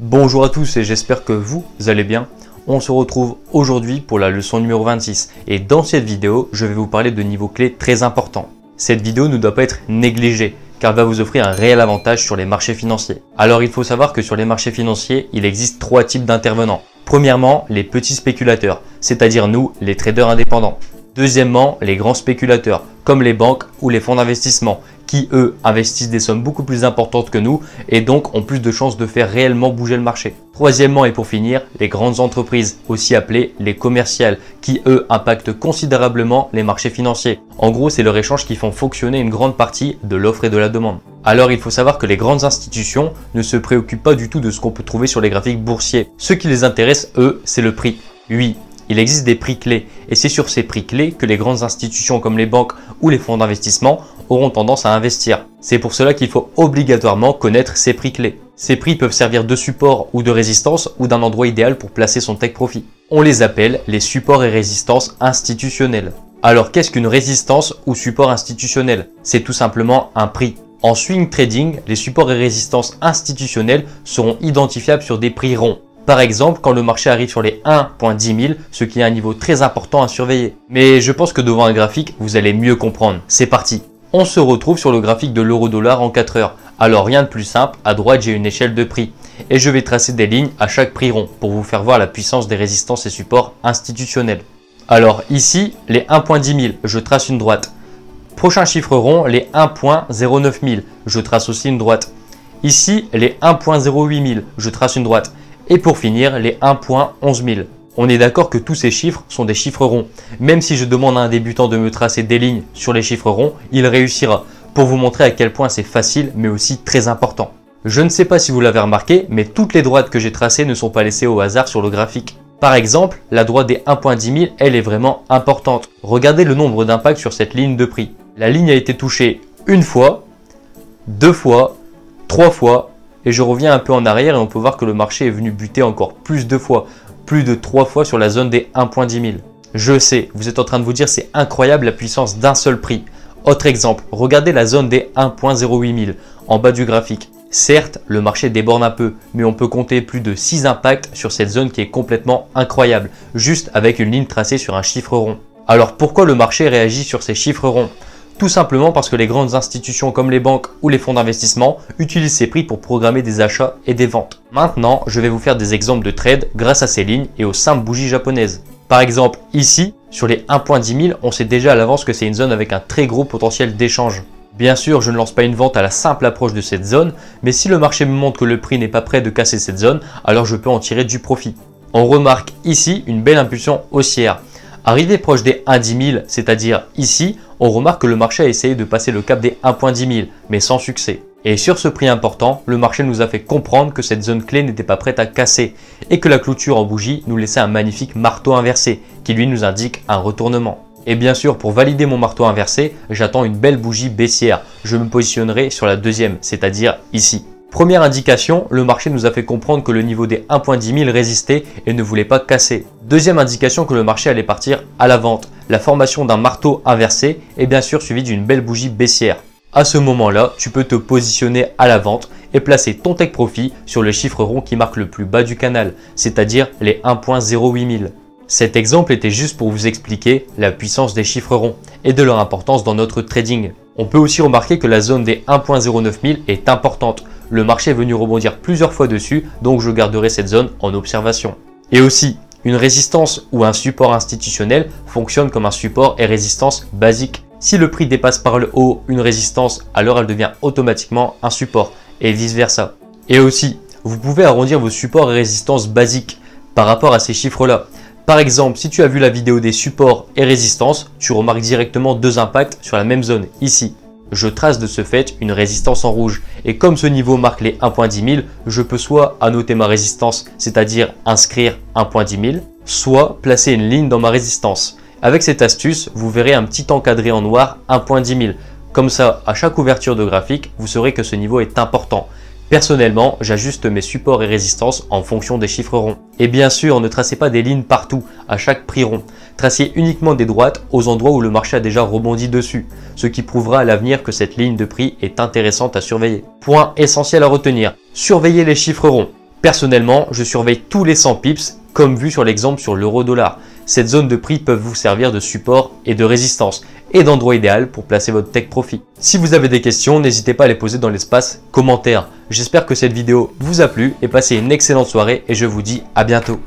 Bonjour à tous et j'espère que vous allez bien. On se retrouve aujourd'hui pour la leçon numéro 26 et dans cette vidéo, je vais vous parler de niveaux clés très importants. Cette vidéo ne doit pas être négligée car elle va vous offrir un réel avantage sur les marchés financiers. Alors il faut savoir que sur les marchés financiers, il existe trois types d'intervenants. Premièrement, les petits spéculateurs, c'est-à-dire nous, les traders indépendants. Deuxièmement, les grands spéculateurs, comme les banques ou les fonds d'investissement, qui eux investissent des sommes beaucoup plus importantes que nous et donc ont plus de chances de faire réellement bouger le marché. Troisièmement et pour finir, les grandes entreprises, aussi appelées les commerciales, qui eux impactent considérablement les marchés financiers. En gros, c'est leur échange qui font fonctionner une grande partie de l'offre et de la demande. Alors il faut savoir que les grandes institutions ne se préoccupent pas du tout de ce qu'on peut trouver sur les graphiques boursiers. Ce qui les intéresse, eux, c'est le prix. Oui. Il existe des prix clés et c'est sur ces prix clés que les grandes institutions comme les banques ou les fonds d'investissement auront tendance à investir. C'est pour cela qu'il faut obligatoirement connaître ces prix clés. Ces prix peuvent servir de support ou de résistance ou d'un endroit idéal pour placer son take profit. On les appelle les supports et résistances institutionnels. Alors qu'est-ce qu'une résistance ou support institutionnel? C'est tout simplement un prix. En swing trading, les supports et résistances institutionnels seront identifiables sur des prix ronds. Par exemple, quand le marché arrive sur les 1.10 000, ce qui est un niveau très important à surveiller. Mais je pense que devant un graphique, vous allez mieux comprendre. C'est parti. On se retrouve sur le graphique de l'euro-dollar en 4 heures. Alors rien de plus simple, à droite j'ai une échelle de prix. Et je vais tracer des lignes à chaque prix rond pour vous faire voir la puissance des résistances et supports institutionnels. Alors ici, les 1.10 000, je trace une droite. Prochain chiffre rond, les 1.09 000, je trace aussi une droite. Ici, les 1.08 000, je trace une droite. Et pour finir, les 1.11 000. On est d'accord que tous ces chiffres sont des chiffres ronds. Même si je demande à un débutant de me tracer des lignes sur les chiffres ronds, il réussira. Pour vous montrer à quel point c'est facile, mais aussi très important. Je ne sais pas si vous l'avez remarqué, mais toutes les droites que j'ai tracées ne sont pas laissées au hasard sur le graphique. Par exemple, la droite des 1.10 000, elle est vraiment importante. Regardez le nombre d'impacts sur cette ligne de prix. La ligne a été touchée une fois, deux fois, trois fois, et je reviens un peu en arrière et on peut voir que le marché est venu buter encore plus de fois, plus de 3 fois sur la zone des 1.10 000. Je sais, vous êtes en train de vous dire c'est incroyable la puissance d'un seul prix. Autre exemple, regardez la zone des 1.08 000 en bas du graphique. Certes, le marché déborde un peu, mais on peut compter plus de 6 impacts sur cette zone qui est complètement incroyable, juste avec une ligne tracée sur un chiffre rond. Alors pourquoi le marché réagit sur ces chiffres ronds ? Tout simplement parce que les grandes institutions comme les banques ou les fonds d'investissement utilisent ces prix pour programmer des achats et des ventes. Maintenant, je vais vous faire des exemples de trades grâce à ces lignes et aux simples bougies japonaises. Par exemple, ici, sur les 1.10 000, on sait déjà à l'avance que c'est une zone avec un très gros potentiel d'échange. Bien sûr, je ne lance pas une vente à la simple approche de cette zone, mais si le marché me montre que le prix n'est pas prêt de casser cette zone, alors je peux en tirer du profit. On remarque ici une belle impulsion haussière. Arrivé proche des 1.10 000, c'est-à-dire ici, on remarque que le marché a essayé de passer le cap des 1.10 000, mais sans succès. Et sur ce prix important, le marché nous a fait comprendre que cette zone clé n'était pas prête à casser et que la clôture en bougie nous laissait un magnifique marteau inversé qui lui nous indique un retournement. Et bien sûr, pour valider mon marteau inversé, j'attends une belle bougie baissière. Je me positionnerai sur la deuxième, c'est-à-dire ici. Première indication, le marché nous a fait comprendre que le niveau des 1.10 000 résistait et ne voulait pas casser. Deuxième indication que le marché allait partir à la vente, la formation d'un marteau inversé et bien sûr suivi d'une belle bougie baissière. À ce moment-là, tu peux te positionner à la vente et placer ton take profit sur le chiffre rond qui marque le plus bas du canal, c'est-à-dire les 1.08 000. Cet exemple était juste pour vous expliquer la puissance des chiffres ronds et de leur importance dans notre trading. On peut aussi remarquer que la zone des 1.09 000 est importante. Le marché est venu rebondir plusieurs fois dessus, donc je garderai cette zone en observation. Et aussi, une résistance ou un support institutionnel fonctionne comme un support et résistance basique. Si le prix dépasse par le haut une résistance, alors elle devient automatiquement un support et vice versa. Et aussi, vous pouvez arrondir vos supports et résistances basiques par rapport à ces chiffres-là. Par exemple, si tu as vu la vidéo des supports et résistances, tu remarques directement deux impacts sur la même zone, ici. Je trace de ce fait une résistance en rouge et comme ce niveau marque les 1.10 000, je peux soit annoter ma résistance, c'est-à-dire inscrire 1.10 000, soit placer une ligne dans ma résistance. Avec cette astuce, vous verrez un petit encadré en noir 1.10 000. Comme ça, à chaque ouverture de graphique, vous saurez que ce niveau est important. Personnellement, j'ajuste mes supports et résistances en fonction des chiffres ronds. Et bien sûr, ne tracez pas des lignes partout, à chaque prix rond. Tracez uniquement des droites aux endroits où le marché a déjà rebondi dessus, ce qui prouvera à l'avenir que cette ligne de prix est intéressante à surveiller. Point essentiel à retenir, surveillez les chiffres ronds. Personnellement, je surveille tous les 100 pips comme vu sur l'exemple sur l'euro-dollar. Cette zone de prix peut vous servir de support et de résistance et d'endroit idéal pour placer votre take profit. Si vous avez des questions, n'hésitez pas à les poser dans l'espace commentaires. J'espère que cette vidéo vous a plu et passez une excellente soirée et je vous dis à bientôt.